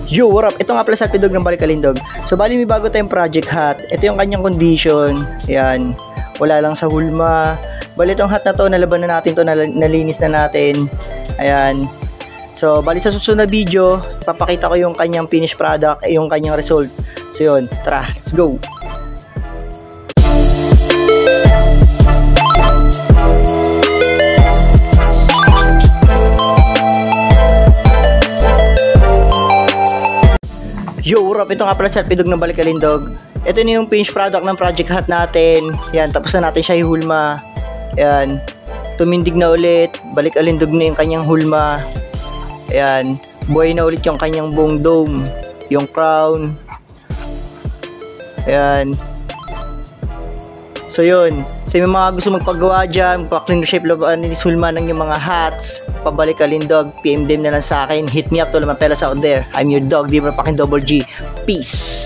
Yo, what up? Ito nga pala sa Pidog ng Balik Alindog. So, bali may bago tayong project hat. Ito yung kanyang condition. Ayan. Wala lang sa hulma. Bali itong hat na to, nalaban na natin to, nalinis na natin. Ayan. So, bali sa susunod na video, papakita ko yung kanyang finished product, yung kanyang result. So, yun. Tara, let's go! Yo, what up? Ito nga pala sa Pidog ng Balik Alindog. Ito na yung finished product ng project hat natin. Yan, tapos na natin siya ihulma. Yan, tumindig na ulit. Balik Alindog na yung kanyang hulma. Ayan, buhay na ulit yung kanyang buong dome, yung crown. Ayan. So yun, sa mga gusto magpagawa dyan, magpa-clean shape hulma ng yung mga hats, Pabalik Alindog, PM them na lang sa akin. Hit me up to Lamapela out there. I'm your dog, Dibra Pakin Double G. Peace!